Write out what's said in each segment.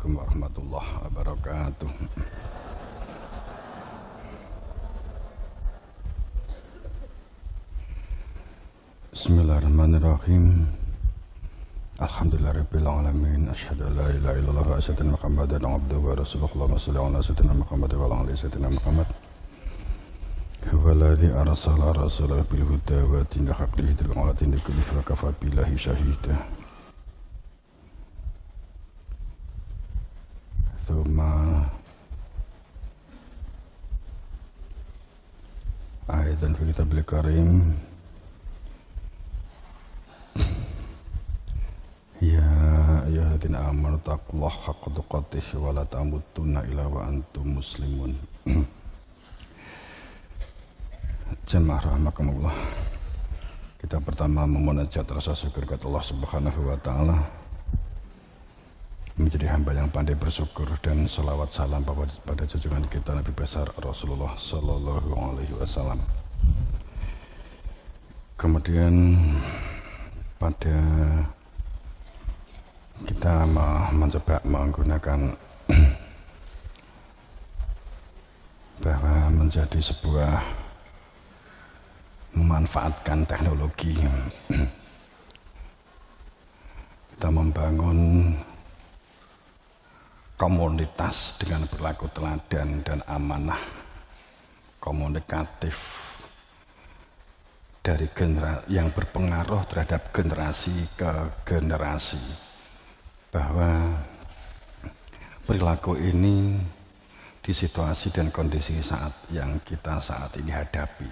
Assalamualaikum warahmatullahi wabarakatuh. Bismillahirrahmanirrahim. Alhamdulillahirabbil alamin. Asyhadu an la ilaha illallah wa asyhadu anna Muhammadan abduhu wa rasuluhu. Allahumma shalli ala sayyidina Muhammad wa ala ali sayyidina Muhammad. Huwaladzi arsala rasulahu bil huda wa dinil haqqi hidayatan ala kulli wa kafa billahi shahida. Thumma ayatan fi kitabil karim. Ya ayyuhalladzina amanu taqullaha haqqa tuqatih wa la tamutunna illa wa antum muslimun. Jemaah rahimakumullah. Kita pertama memunajat rasa syukur kepada Allah Subhanahu wa taala, menjadi hamba yang pandai bersyukur, dan salawat salam pada junjungan kita Nabi besar Rasulullah sallallahu alaihi wasallam. Kemudian pada kita mencoba menggunakan bahwa menjadi sebuah memanfaatkan teknologi, kita membangun komunitas dengan berlaku teladan dan amanah komunikatif dari yang berpengaruh terhadap generasi ke generasi, bahwa perilaku ini di situasi dan kondisi yang kita saat ini hadapi,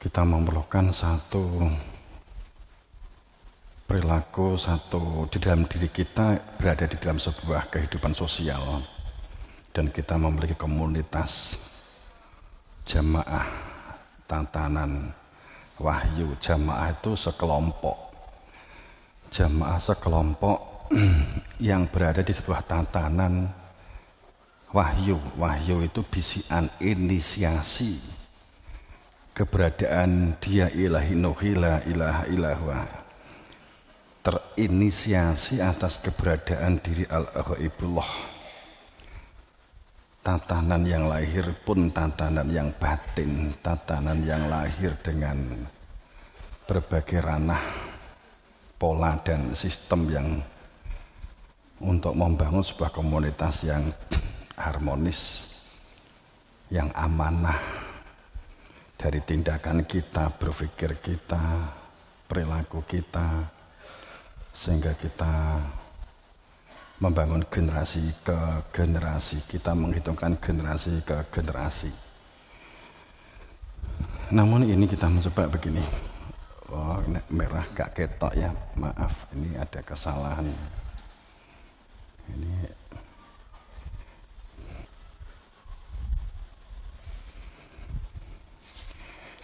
kita memerlukan satu perilaku, di dalam diri kita berada di dalam sebuah kehidupan sosial, dan kita memiliki komunitas jamaah tatanan wahyu. Jamaah itu sekelompok, jamaah sekelompok yang berada di sebuah tatanan wahyu. Wahyu itu bisikan inisiasi keberadaan Dia ilahi nuhila ilaha ilahwa, terinisiasi atas keberadaan diri al-ghaibullah. Tatanan yang lahir pun tatanan yang batin, tatanan yang lahir dengan berbagai ranah, pola dan sistem yang untuk membangun sebuah komunitas yang harmonis, yang amanah dari tindakan kita, berpikir kita, perilaku kita, sehingga kita membangun generasi ke generasi, kita menghitungkan generasi ke generasi. Namun ini kita mencoba begini. Oh, ini merah gak ketok ya, maaf, ini ada kesalahan. Ini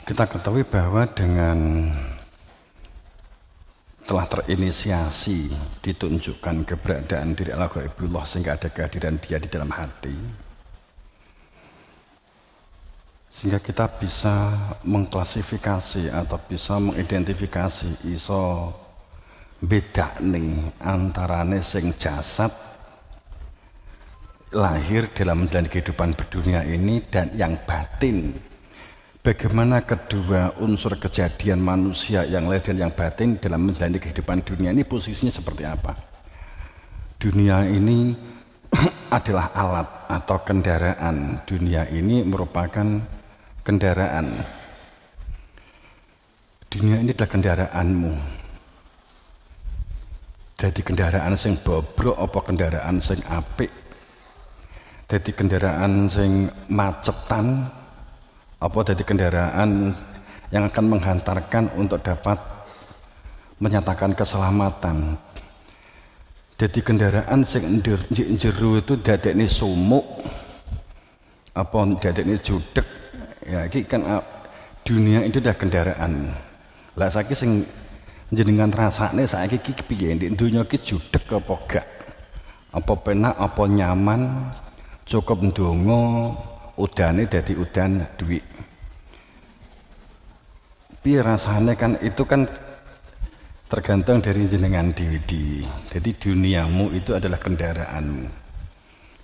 kita ketahui bahwa dengan telah terinisiasi, ditunjukkan keberadaan diri al-ghaibullah, sehingga ada kehadiran Dia di dalam hati, sehingga kita bisa mengklasifikasi atau bisa mengidentifikasi, iso bedakne antarane sing jasad lahir dalam menjalani kehidupan berdunia ini dan yang batin. Bagaimana kedua unsur kejadian manusia yang lahir dan yang batin dalam menjalani kehidupan dunia ini posisinya seperti apa? Dunia ini adalah alat atau kendaraan. Dunia ini merupakan kendaraan. Dunia ini adalah kendaraanmu. Jadi kendaraan sing bobrok apa kendaraan sing apik? Jadi kendaraan sing macetan apa dari kendaraan yang akan menghantarkan untuk dapat menyatakan keselamatan. Jadi kendaraan sing jero itu dadekne sumuk apa dadekne judeg, ya iki kan dunia itu dah kendaraan. Lah saiki sing jenengan rasane saiki iki piye, ndek donya iki judeg apa gak? Apa penak apa nyaman, cukup ndonga udane dadi udan duit. Piye rasane kan itu kan tergantung dari jenengan dewi-dewi. Jadi duniamu itu adalah kendaraanmu.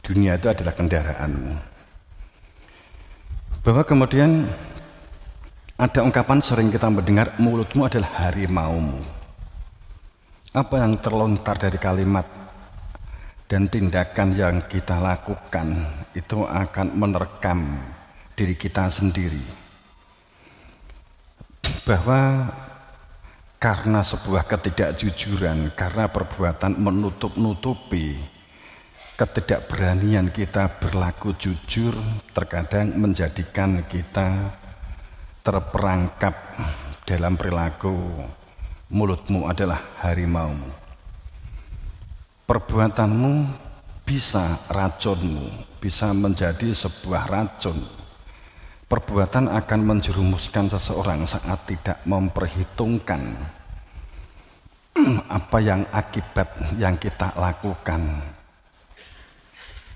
Dunia itu adalah kendaraanmu. Bahwa kemudian ada ungkapan sering kita mendengar, mulutmu adalah harimaumu. Apa yang terlontar dari kalimat dan tindakan yang kita lakukan itu akan menerkam diri kita sendiri. Bahwa karena sebuah ketidakjujuran, karena perbuatan menutup-nutupi ketidakberanian kita berlaku jujur, terkadang menjadikan kita terperangkap dalam perilaku mulutmu adalah harimaumu. Perbuatanmu bisa racunmu, bisa menjadi sebuah racun. Perbuatan akan menjerumuskan seseorang saat tidak memperhitungkan apa yang akibat yang kita lakukan,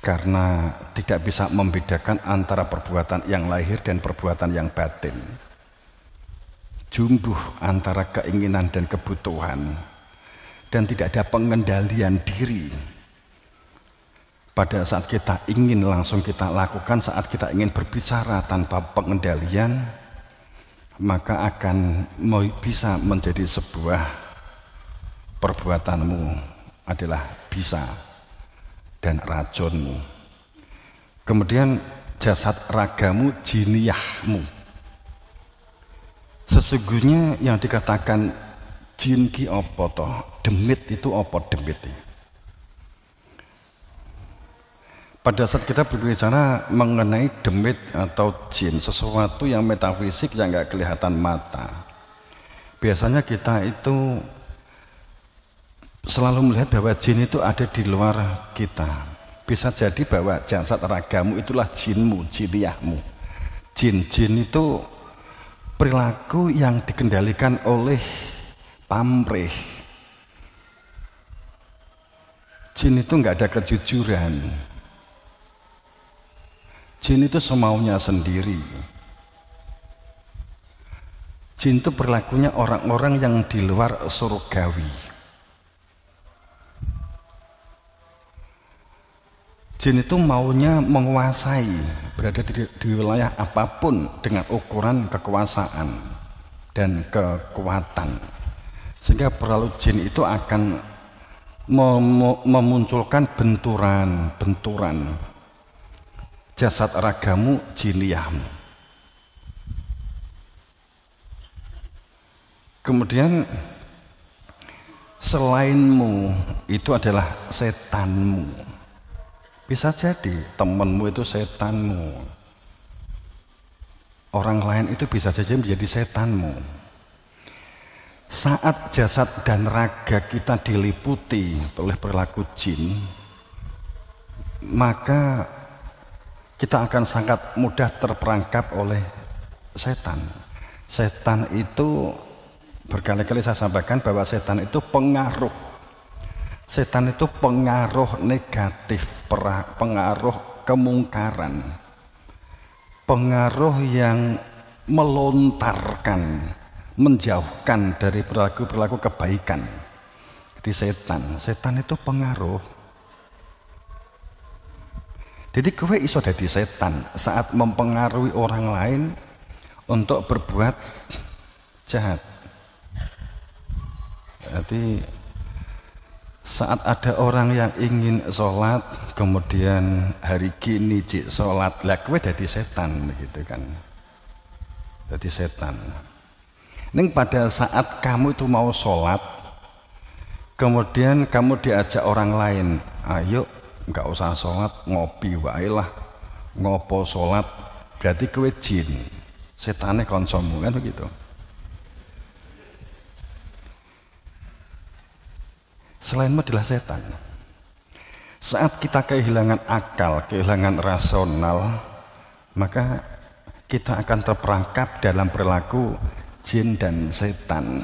karena tidak bisa membedakan antara perbuatan yang lahir dan perbuatan yang batin. Jumbuh antara keinginan dan kebutuhan, dan tidak ada pengendalian diri. Pada saat kita ingin langsung kita lakukan, saat kita ingin berbicara tanpa pengendalian, maka akan bisa menjadi sebuah perbuatanmu adalah bisa dan racunmu. Kemudian jasad ragamu jiniyahmu. Sesungguhnya yang dikatakan jin ki apa toh? Demit itu apa demit? Pada saat kita berbicara mengenai demit atau jin, sesuatu yang metafisik yang nggak kelihatan mata, biasanya kita itu selalu melihat bahwa jin itu ada di luar kita. Bisa jadi bahwa jasad ragamu itulah jinmu, jiniyahmu. Jin itu perilaku yang dikendalikan oleh pamrih. Jin itu nggak ada kejujuran. Jin itu semaunya sendiri. Jin itu perilakunya orang-orang yang di luar surgawi. Jin itu maunya menguasai, berada di wilayah apapun dengan ukuran kekuasaan dan kekuatan. Sehingga perilaku jin itu akan memunculkan benturan. Jasad ragamu jiniyahmu. Kemudian selainmu itu adalah setanmu. Bisa jadi temanmu itu setanmu. Orang lain itu bisa saja menjadi setanmu. Saat jasad dan raga kita diliputi oleh perilaku jin, maka kita akan sangat mudah terperangkap oleh setan. Setan itu berkali-kali saya sampaikan bahwa setan itu pengaruh. Setan itu pengaruh negatif, pengaruh kemungkaran, pengaruh yang melontarkan, menjauhkan dari perilaku-perilaku kebaikan. Jadi setan itu pengaruh. Jadi kowe iso dadi setan saat mempengaruhi orang lain untuk berbuat jahat. Jadi saat ada orang yang ingin sholat, kemudian hari gini cik sholat, lah kowe dadi setan gitu kan. Dadi setan. Ning pada saat kamu itu mau sholat, kemudian kamu diajak orang lain, ayo nggak usah sholat, ngopi wae lah, ngopo sholat, berarti kowe jin, setane konsomu kan begitu. Selainmu adalah setan. Saat kita kehilangan akal, kehilangan rasional, maka kita akan terperangkap dalam perilaku jin dan setan.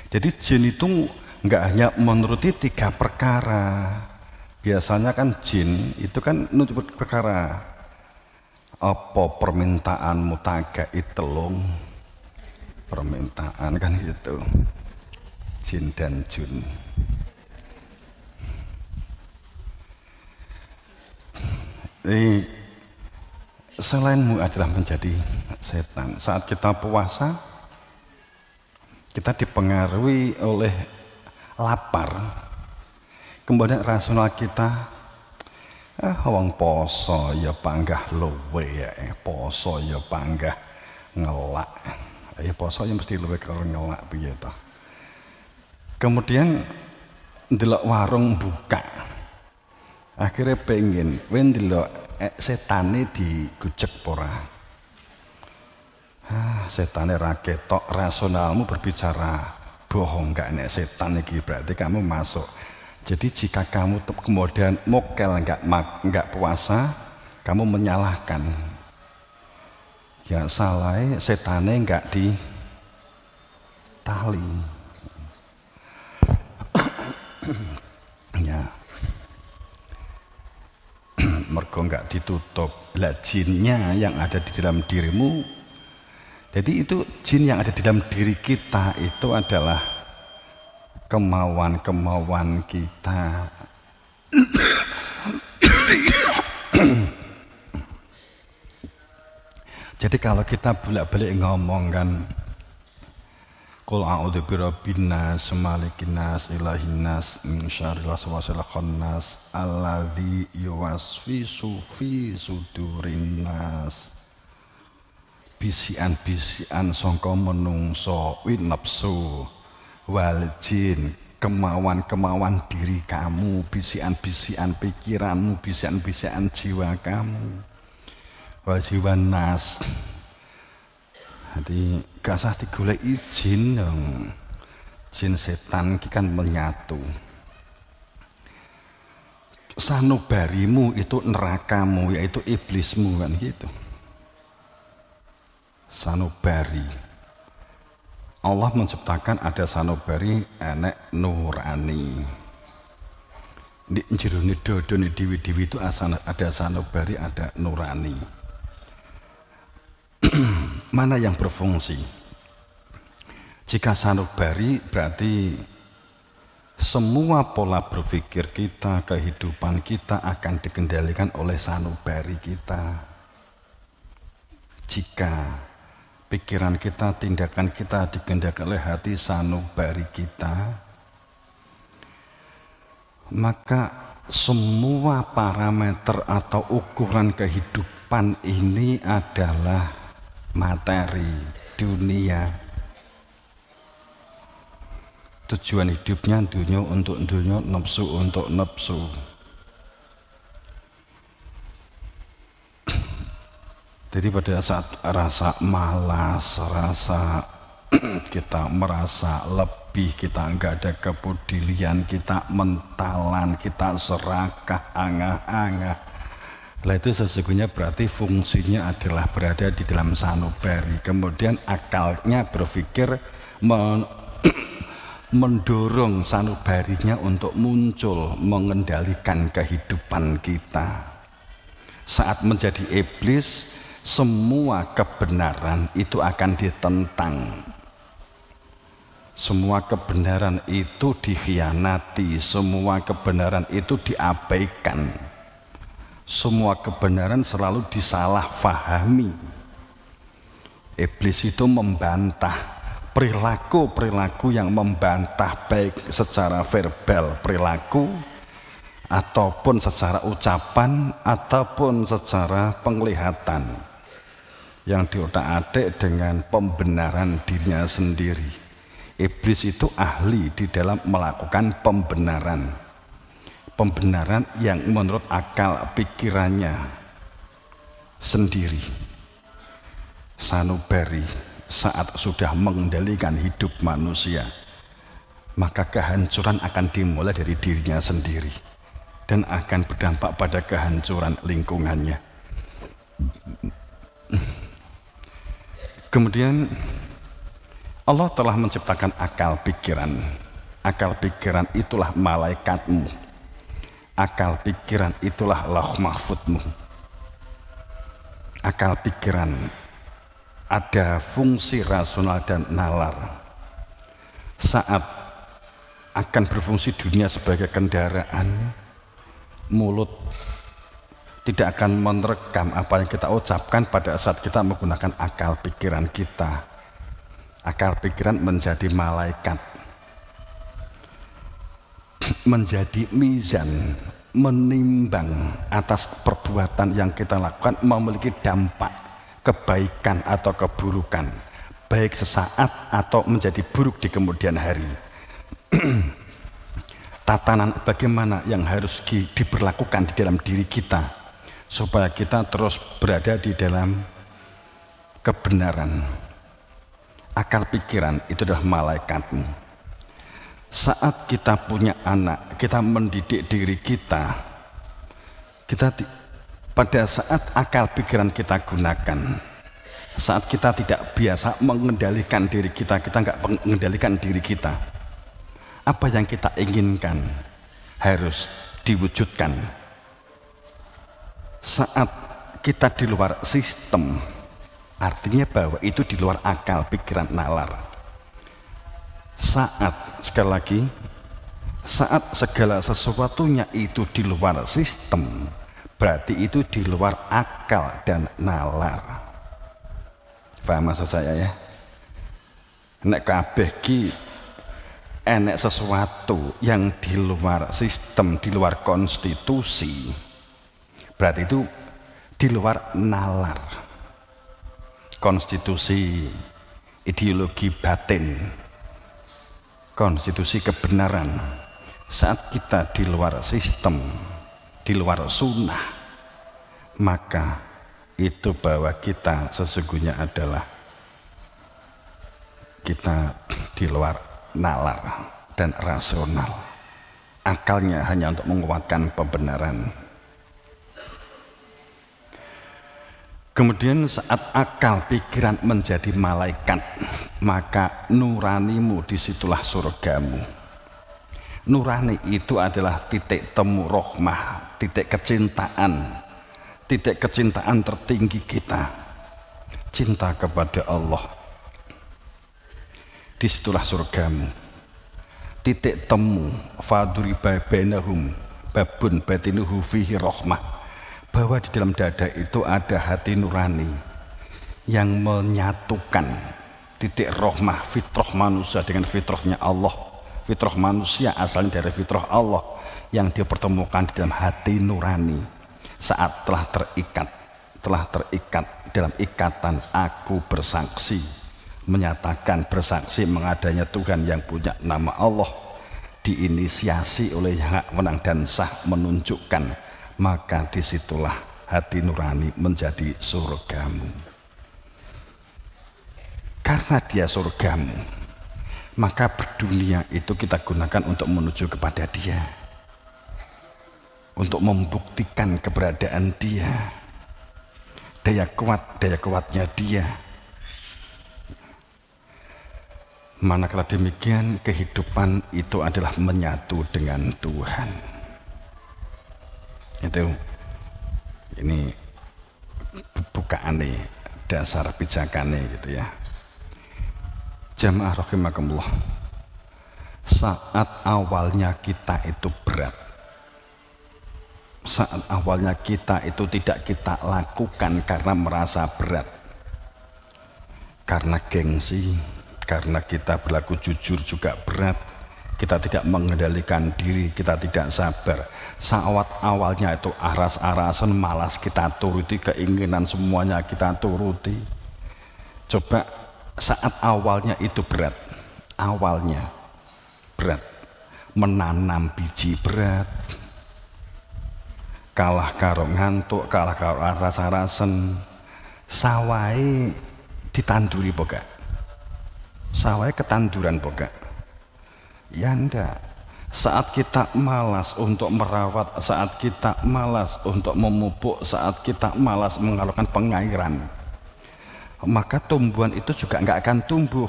Jadi jin itu nggak hanya menuruti 3 perkara. Biasanya kan jin itu kan nutup perkara. Apa permintaanmu tagaki telung? permintaan kan gitu. Jin dan jun. Selainmu adalah menjadi setan. Saat kita puasa, kita dipengaruhi oleh lapar. Kemudian rasional kita, wong poso ya panggah luwe ya, poso ya panggah ngelak. Poso ya mesti luwe kalau ngelak piye toh. Kemudian ndelok warung buka. Akhirnya pengen ndelok setane digujek pora. Setane ra ketok, rasionalmu berbicara bohong, gak nek setan iki berarti kamu masuk. Jadi jika kamu kemudian mokel enggak puasa, kamu menyalahkan. Ya salah setane enggak di tali. Ya. Mergo enggak ditutup. Lah jinnya yang ada di dalam dirimu. Jadi itu jin yang ada di dalam diri kita itu adalah kemauan-kemauan kita. Jadi kalau kita bolak-balik ngomong kan, Qul a'udzu birabbin nas, malikin nas, ilahin nas, min syarril waswasil khannas, alladzi yuwaswisu fi sudurin nas. Bisian-bisian sangka menungso win nafsu wal jin, kemauan-kemauan diri kamu, bisian-bisian pikiranmu, bisian-bisian jiwa kamu. Wal jiwa nas. Jadi gak usah digoleki jin yang jin setan iki kan menyatu. Sanubarimu itu nerakamu, yaitu iblismu kan gitu. Sanubari. Allah menciptakan ada sanubari enek nurani. Di jerone dodone dewi-dewi itu ada sanubari, ada nurani. Mana yang berfungsi? Jika sanubari berarti semua pola berpikir kita, kehidupan kita akan dikendalikan oleh sanubari kita. Jika pikiran kita, tindakan kita dikendalikan oleh hati sanubari kita, maka semua parameter atau ukuran kehidupan ini adalah materi, dunia. Tujuan hidupnya dunia untuk dunia, nafsu untuk nafsu. Jadi pada saat rasa malas, rasa kita merasa lebih, kita enggak ada kepedulian, kita mentalan, kita serakah, angah-angah. Lah itu sesungguhnya berarti fungsinya adalah berada di dalam sanubari. Kemudian akalnya berpikir mendorong sanubarinya untuk muncul, mengendalikan kehidupan kita. Saat menjadi iblis, semua kebenaran itu akan ditentang. Semua kebenaran itu dikhianati, semua kebenaran itu diabaikan. Semua kebenaran selalu disalahfahami. Iblis itu membantah perilaku-perilaku yang membantah, baik secara verbal perilaku ataupun secara ucapan ataupun secara penglihatan yang diotak-atik dengan pembenaran dirinya sendiri. Iblis itu ahli di dalam melakukan pembenaran yang menurut akal pikirannya sendiri. Sanubari saat sudah mengendalikan hidup manusia, maka kehancuran akan dimulai dari dirinya sendiri dan akan berdampak pada kehancuran lingkungannya. Kemudian Allah telah menciptakan akal pikiran. Akal pikiran itulah malaikatmu. Akal pikiran itulah lauh mahfudmu. Akal pikiran ada fungsi rasional dan nalar. Saat akan berfungsi dunia sebagai kendaraan, mulut tidak akan merekam apa yang kita ucapkan pada saat kita menggunakan akal pikiran kita. Akal pikiran menjadi malaikat, menjadi mizan, menimbang atas perbuatan yang kita lakukan, memiliki dampak kebaikan atau keburukan, baik sesaat atau menjadi buruk di kemudian hari. Tatanan bagaimana yang harus diberlakukan di dalam diri kita supaya kita terus berada di dalam kebenaran. Akal pikiran itu adalah malaikatmu. Saat kita punya anak, kita mendidik diri kita pada saat akal pikiran kita gunakan, saat kita tidak biasa mengendalikan diri kita nggak mengendalikan diri kita, apa yang kita inginkan harus diwujudkan. Saat kita di luar sistem, artinya bahwa itu di luar akal pikiran nalar. Sekali lagi, saat segala sesuatunya itu di luar sistem, berarti itu di luar akal dan nalar. Paham maksud saya ya? Nek kabeh ki enek sesuatu yang di luar sistem, di luar konstitusi, berarti itu di luar nalar. Konstitusi ideologi batin, konstitusi kebenaran. Saat kita di luar sistem, di luar sunnah, maka itu bahwa kita sesungguhnya adalah kita di luar nalar dan rasional. Akalnya hanya untuk menguatkan pembenaran. Kemudian saat akal pikiran menjadi malaikat, maka nuranimu disitulah surgamu. Nurani itu adalah titik temu rohmah, titik kecintaan tertinggi kita, cinta kepada Allah. Disitulah surgamu. Titik temu faduriba bainahum babun batinuhu fihi rohmah, bahwa di dalam dada itu ada hati nurani yang menyatukan titik rohmah fitrah manusia dengan fitrahnya Allah. Fitrah manusia asalnya dari fitrah Allah yang dipertemukan di dalam hati nurani saat telah terikat dalam ikatan aku bersaksi, menyatakan bersaksi mengadanya Tuhan yang punya nama Allah, diinisiasi oleh yang hak menang dan sah menunjukkan, maka disitulah hati nurani menjadi surgamu. Karena dia surgamu, maka berdunia itu kita gunakan untuk menuju kepada dia, untuk membuktikan keberadaan dia, daya kuatnya dia. Manakala demikian, kehidupan itu adalah menyatu dengan Tuhan. Ini bukaan nih, dasar pijakane gitu ya. Jamaah rahimakumullah, saat awalnya kita itu berat, saat awalnya kita itu tidak kita lakukan karena merasa berat, karena gengsi, karena kita berlaku jujur juga berat, kita tidak mengendalikan diri, kita tidak sabar. Saat awalnya itu aras-arasan, malas kita turuti, keinginan semuanya kita turuti. Coba saat awalnya itu berat, awalnya berat, menanam biji berat, kalah karo ngantuk, kalah karo aras-arasan, sawai ditanduri boga, sawai ketanduran boga. Ya enggak. Saat kita malas untuk merawat, saat kita malas untuk memupuk, saat kita malas mengalirkan pengairan, maka tumbuhan itu juga enggak akan tumbuh.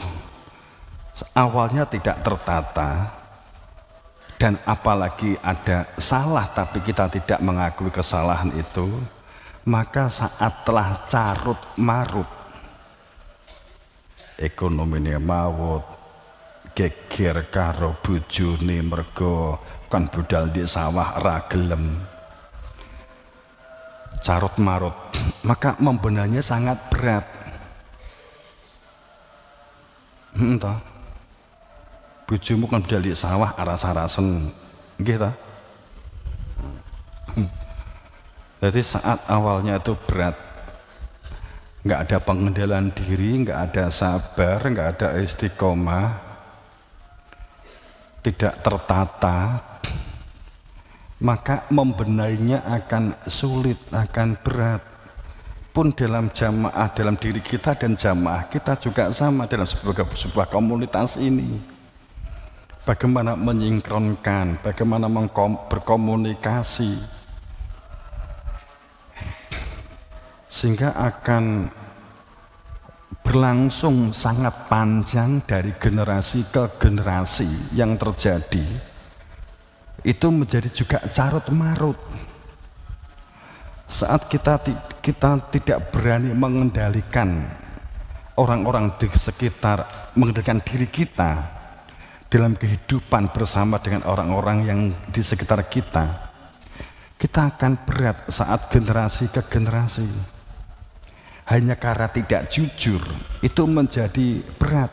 Awalnya tidak tertata, dan apalagi ada salah tapi kita tidak mengakui kesalahan itu, maka saat telah carut marut, ekonomine maut, geger karo bojone mergo kan budal di sawah ra gelem, carut marut, maka membenarnya sangat berat. Entah bojomu kan budal di sawah aras-arasen nggih ta. Jadi saat awalnya itu berat, nggak ada pengendalian diri, nggak ada sabar, nggak ada istiqomah, tidak tertata, maka membenahinya akan sulit, akan berat. Pun dalam jamaah, dalam diri kita dan jamaah kita juga sama dalam sebuah komunitas ini. Bagaimana menyingkronkan, bagaimana berkomunikasi, sehingga akan berlangsung sangat panjang dari generasi ke generasi. Yang terjadi itu menjadi juga carut marut saat kita tidak berani mengendalikan orang-orang di sekitar, mengendalikan diri kita dalam kehidupan bersama dengan orang-orang yang di sekitar kita. Kita akan berat saat generasi ke generasi. Hanya karena tidak jujur itu menjadi berat.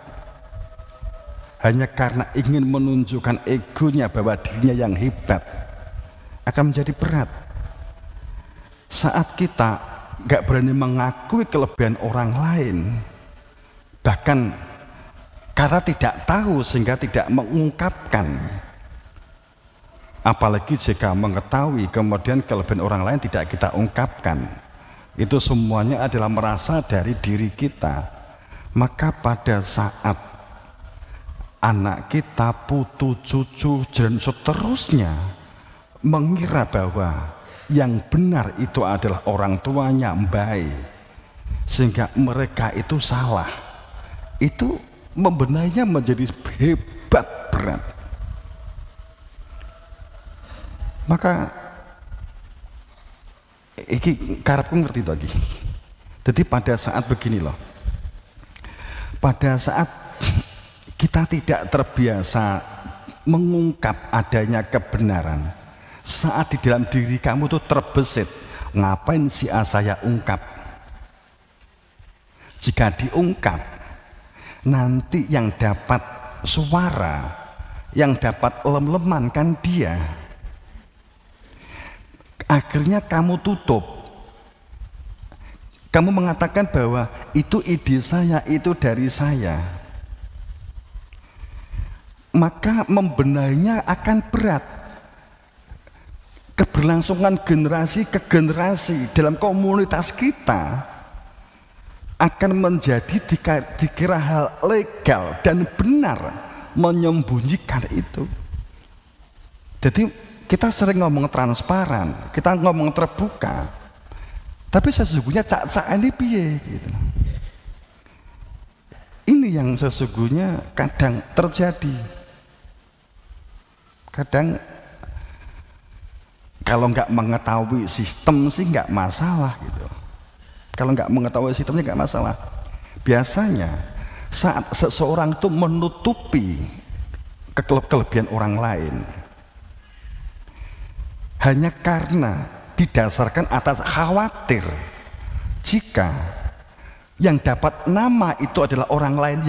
Hanya karena ingin menunjukkan egonya bahwa dirinya yang hebat akan menjadi berat. Saat kita gak berani mengakui kelebihan orang lain, bahkan karena tidak tahu sehingga tidak mengungkapkan, apalagi jika mengetahui kemudian kelebihan orang lain tidak kita ungkapkan, itu semuanya adalah merasa dari diri kita. Maka pada saat anak kita, putu, cucu, dan seterusnya mengira bahwa yang benar itu adalah orang tuanya, baik, sehingga mereka itu salah, itu membenahinya menjadi hebat berat. Maka iki karepku ngerti lagi. Jadi pada saat begini loh, pada saat kita tidak terbiasa mengungkap adanya kebenaran, saat di dalam diri kamu tuh terbesit, ngapain si A saya ungkap? Jika diungkap, nanti yang dapat suara, yang dapat lem-leman kan dia. Akhirnya kamu tutup. Kamu mengatakan bahwa itu ide saya, itu dari saya. Maka membenahinya akan berat. Keberlangsungan generasi ke generasi dalam komunitas kita akan menjadi dikira hal legal dan benar menyembunyikan itu. Jadi kita sering ngomong transparan, kita ngomong terbuka, tapi sesungguhnya cak-cak ini piye gitu. Ini yang sesungguhnya kadang terjadi. Kadang kalau nggak mengetahui sistem sih nggak masalah gitu. Kalau nggak mengetahui sistemnya nggak masalah. Biasanya saat seseorang itu menutupi kelebihan orang lain, hanya karena didasarkan atas khawatir jika yang dapat nama itu adalah orang lain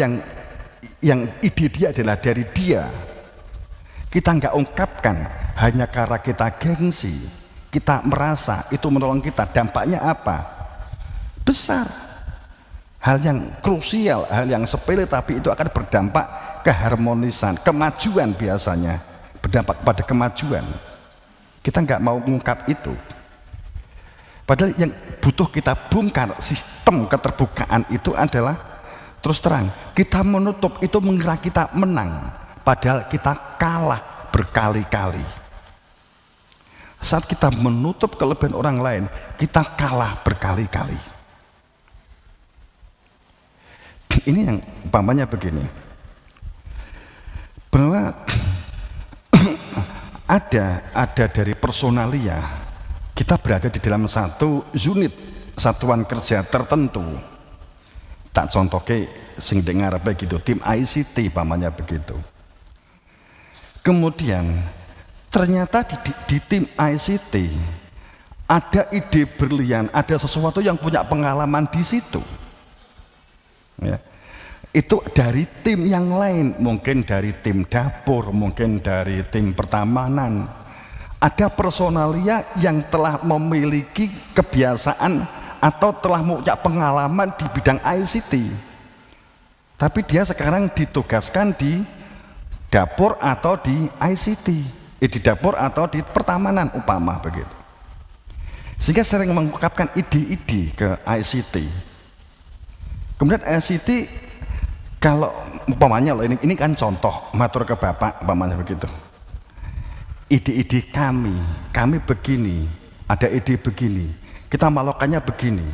yang ide dia adalah dari dia, kita nggak ungkapkan hanya karena kita gengsi, kita merasa itu menolong kita. Dampaknya apa? Besar. Hal yang krusial, hal yang sepele, tapi itu akan berdampak keharmonisan, kemajuan, biasanya berdampak pada kemajuan. Kita nggak mau mengungkap itu. Padahal yang butuh kita bongkar sistem keterbukaan itu adalah terus terang. Kita menutup itu mengira kita menang, padahal kita kalah berkali-kali. Saat kita menutup kelebihan orang lain, kita kalah berkali-kali. Ini yang umpamanya begini, bahwa ada dari personalia, kita berada di dalam satu unit, satuan kerja tertentu. Tak contohnya sing dengar apa gitu, tim ICT pamannya begitu. Kemudian ternyata di tim ICT ada ide berlian, ada sesuatu yang punya pengalaman di situ. Ya. Itu dari tim yang lain, mungkin dari tim dapur, mungkin dari tim pertamanan. Ada personalia yang telah memiliki kebiasaan atau telah punya pengalaman di bidang ICT. Tapi dia sekarang ditugaskan di dapur atau di ICT, di dapur atau di pertamanan umpama begitu. Sehingga sering mengungkapkan ide-ide ke ICT. Kemudian ICT kalau umpamanya loh, ini kan contoh matur ke Bapak umpamanya begitu. Ide-ide kami begini, ada ide begini, kita melakukannya begini.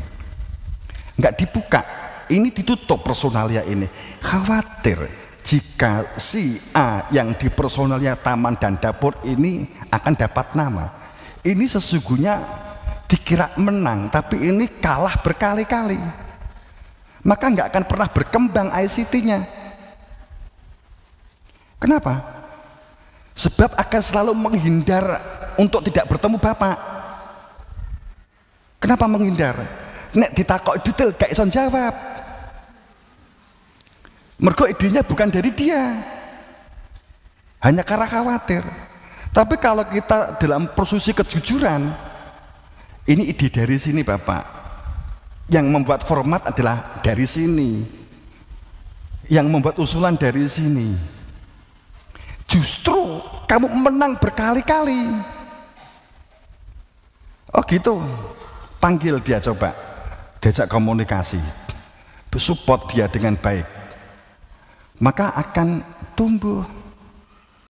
Enggak dibuka, ini ditutup personalia ini. Khawatir jika si A yang di personalia taman dan dapur ini akan dapat nama. Ini sesungguhnya dikira menang, tapi ini kalah berkali-kali. Maka nggak akan pernah berkembang ICT-nya. Kenapa? Sebab akan selalu menghindar untuk tidak bertemu Bapak. Kenapa menghindar? Nek ditakok detail gak iso jawab. Mergo idenya bukan dari dia, hanya karena khawatir. Tapi kalau kita dalam posisi kejujuran, ini ide dari sini Bapak. Yang membuat format adalah dari sini, yang membuat usulan dari sini. Justru kamu menang berkali-kali. Oh gitu, panggil dia coba, diajak komunikasi, support dia dengan baik, maka akan tumbuh.